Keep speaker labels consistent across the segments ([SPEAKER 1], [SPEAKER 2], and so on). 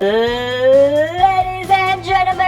[SPEAKER 1] Ladies and gentlemen,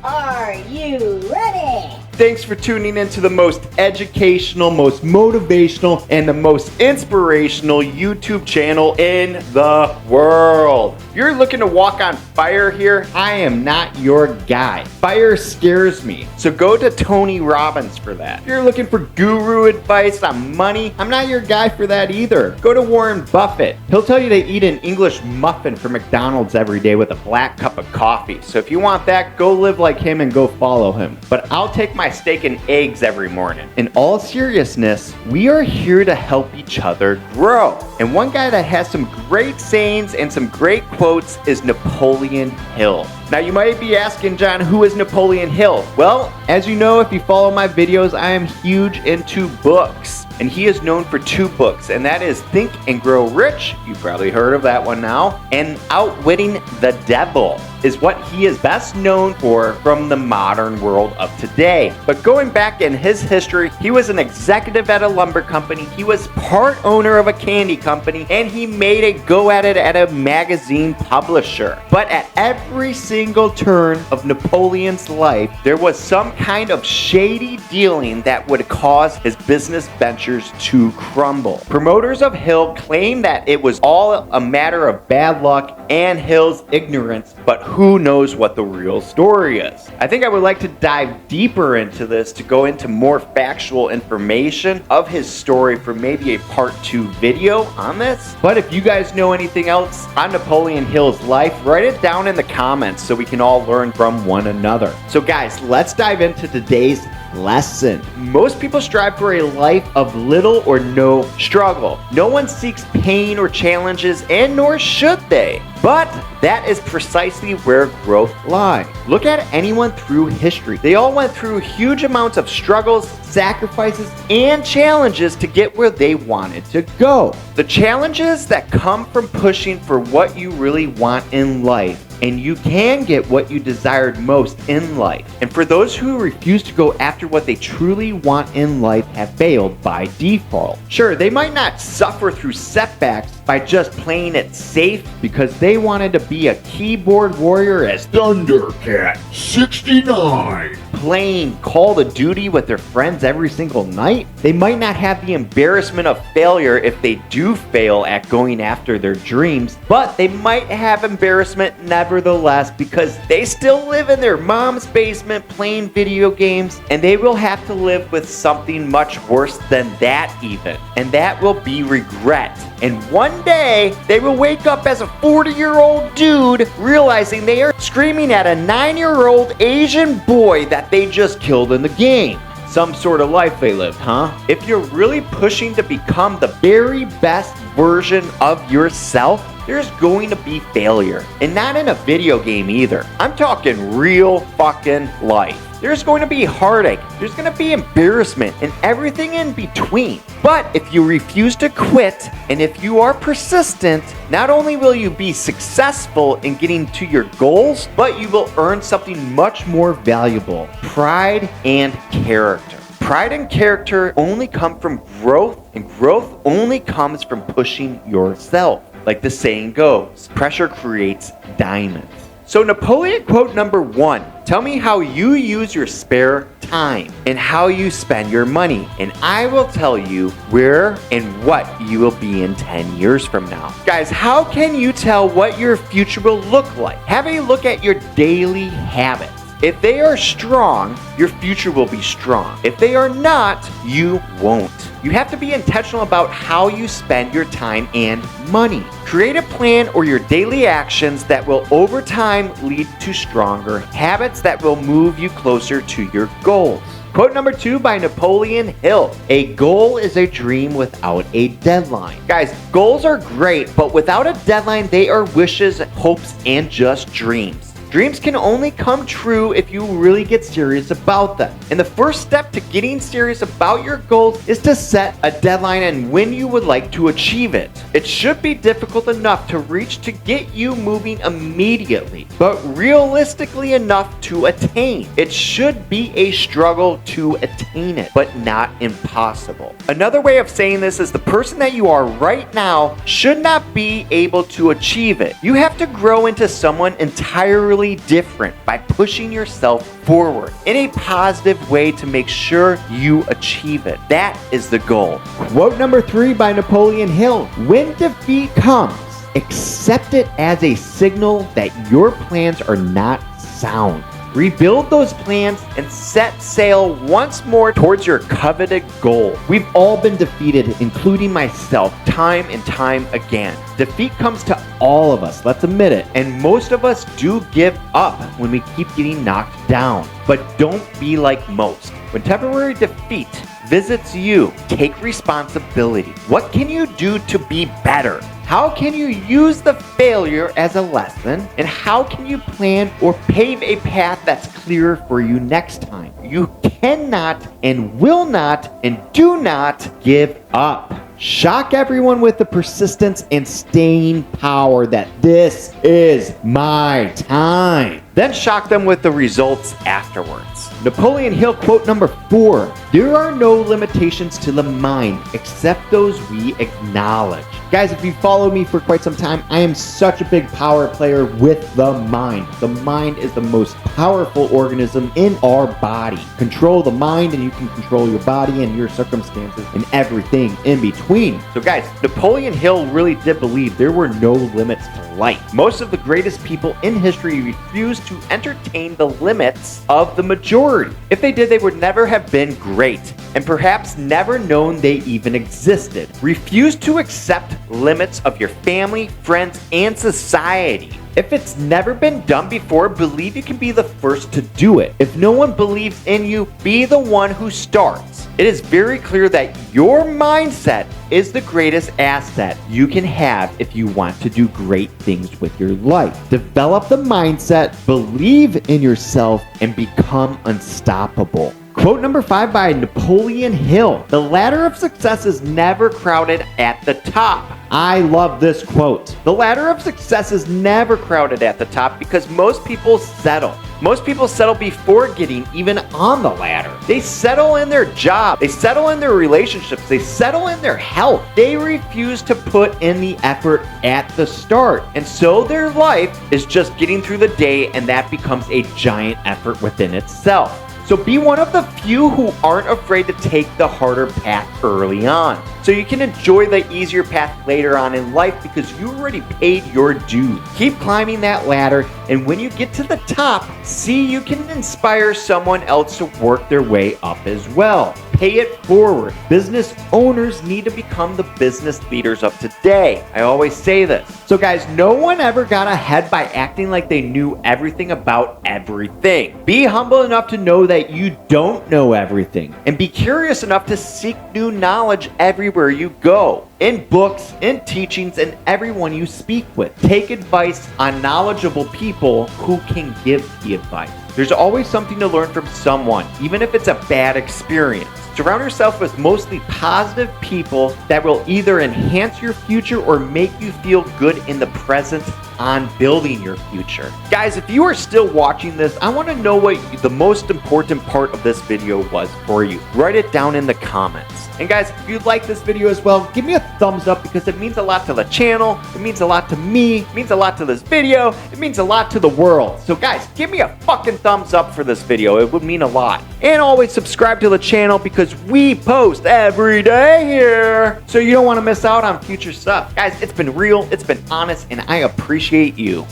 [SPEAKER 1] are you ready?
[SPEAKER 2] Thanks for tuning in to the most educational, most motivational, and the most inspirational YouTube channel in the world. If you're looking to walk on fire here, I am not your guy. Fire scares me, so go to Tony Robbins for that. If you're looking for guru advice on money, I'm not your guy for that either. Go to Warren Buffett. He'll tell you to eat an English muffin from McDonald's every day with a black cup of coffee. So if you want that, go live like him and go follow him. But I'll take my steak and eggs every morning. In all seriousness, we are here to help each other grow. And one guy that has some great sayings and some great quotes is Napoleon Hill. Now you might be asking, John, who is Napoleon Hill? Well, as you know, if you follow my videos, I am huge into books. And he is known for two books, and that is Think and Grow Rich, you've probably heard of that one now, and Outwitting the Devil is what he is best known for from the modern world of today. But going back in his history, he was an executive at a lumber company, he was part owner of a candy company, and he made a go at it at a magazine publisher. But at every single turn of Napoleon's life, there was some kind of shady dealing that would cause his business ventures to crumble. Promoters of Hill claim that it was all a matter of bad luck and Hill's ignorance, but who knows what the real story is. I think I would like to dive deeper into this to go into more factual information of his story for maybe a part 2 video on this. But if you guys know anything else on Napoleon Hill's life, write it down in the comments so we can all learn from one another. So guys, let's dive into today's lesson. Most people strive for a life of little or no struggle. No one seeks pain or challenges, and nor should they. But that is precisely where growth lies. Look at anyone through history. They all went through huge amounts of struggles, sacrifices, and challenges to get where they wanted to go. The challenges that come from pushing for what you really want in life, and you can get what you desired most in life. And for those who refuse to go after what they truly want in life have failed by default. Sure, they might not suffer through setbacks by just playing it safe because they wanted to be a keyboard warrior as
[SPEAKER 3] Thundercat 69.
[SPEAKER 2] playing Call of Duty with their friends every single night. They might not have the embarrassment of failure if they do fail at going after their dreams, but they might have embarrassment nevertheless because they still live in their mom's basement playing video games, and they will have to live with something much worse than that even, and that will be regret. And one day, they will wake up as a 40-year-old dude realizing they are screaming at a 9-year-old Asian boy that they just killed in the game. Some sort of life they lived, huh? If you're really pushing to become the very best version of yourself, there's going to be failure. And not in a video game either. I'm talking real fucking life. There's going to be heartache, there's going to be embarrassment, and everything in between. But if you refuse to quit, and if you are persistent, not only will you be successful in getting to your goals, but you will earn something much more valuable: pride and character. Pride and character only come from growth, and growth only comes from pushing yourself. Like the saying goes, pressure creates diamonds. So Napoleon quote number 1, tell me how you use your spare time and how you spend your money, and I will tell you where and what you will be in 10 years from now. Guys, how can you tell what your future will look like? Have a look at your daily habits. If they are strong, your future will be strong. If they are not, you won't. You have to be intentional about how you spend your time and money. Create a plan or your daily actions that will over time lead to stronger habits that will move you closer to your goals. Quote number 2 by Napoleon Hill. A goal is a dream without a deadline. Guys, goals are great, but without a deadline, they are wishes, hopes, and just dreams. Dreams can only come true if you really get serious about them. And the first step to getting serious about your goals is to set a deadline and when you would like to achieve it. It should be difficult enough to reach to get you moving immediately, but realistically enough to attain. It should be a struggle to attain it, but not impossible. Another way of saying this is the person that you are right now should not be able to achieve it. You have to grow into someone entirely different by pushing yourself forward in a positive way to make sure you achieve it. That is the goal.
[SPEAKER 4] Quote number 3 by Napoleon Hill: when defeat comes, accept it as a signal that your plans are not sound. Rebuild those plans and set sail once more towards your coveted goal. We've all been defeated, including myself, time and time again. Defeat comes to all of us, let's admit it. And most of us do give up when we keep getting knocked down. But don't be like most. When temporary defeat visits you, take responsibility. What can you do to be better? How can you use the failure as a lesson? And how can you plan or pave a path that's clearer for you next time? You cannot and will not and do not give up. Shock everyone with the persistence and staying power that this is my time.
[SPEAKER 2] Then shock them with the results afterwards.
[SPEAKER 4] Napoleon Hill quote number 4: there are no limitations to the mind except those we acknowledge. Guys, if you follow me for quite some time, I am such a big power player with the mind. The mind is the most powerful organism in our body. Control the mind and you can control your body and your circumstances and everything in between.
[SPEAKER 2] So guys, Napoleon Hill really did believe there were no limits to life. Most of the greatest people in history refused to entertain the limits of the majority. If they did, they would never have been great and perhaps never known they even existed. Refuse to accept limits of your family, friends, and society. If it's never been done before, believe you can be the first to do it. If no one believes in you, be the one who starts. It is very clear that your mindset is the greatest asset you can have if you want to do great things with your life. Develop the mindset, believe in yourself, and become unstoppable. Quote number 5 by Napoleon Hill: the ladder of success is never crowded at the top.
[SPEAKER 4] I love this quote.
[SPEAKER 2] The ladder of success is never crowded at the top because most people settle. Most people settle before getting even on the ladder. They settle in their job. They settle in their relationships. They settle in their health. They refuse to put in the effort at the start. And so their life is just getting through the day, and that becomes a giant effort within itself. So be one of the few who aren't afraid to take the harder path early on, so you can enjoy the easier path later on in life because you already paid your dues. Keep climbing that ladder, and when you get to the top, see you can inspire someone else to work their way up as well. Pay it forward. Business owners need to become the business leaders of today. I always say this. So guys, no one ever got ahead by acting like they knew everything about everything. Be humble enough to know that you don't know everything, and be curious enough to seek new knowledge everywhere you go. In books, in teachings, and everyone you speak with. Take advice on knowledgeable people who can give the advice. There's always something to learn from someone, even if it's a bad experience. Surround yourself with mostly positive people that will either enhance your future or make you feel good in the present on building your future. Guys, if you are still watching this, I want to know what the most important part of this video was for you. Write it down in the comments. And guys, if you like this video as well, give me a thumbs up because it means a lot to the channel, it means a lot to me, it means a lot to this video, it means a lot to the world. So guys, give me a fucking thumbs up for this video. It would mean a lot. And always subscribe to the channel because we post every day here, so you don't want to miss out on future stuff. Guys, it's been real, it's been honest, and I appreciate you.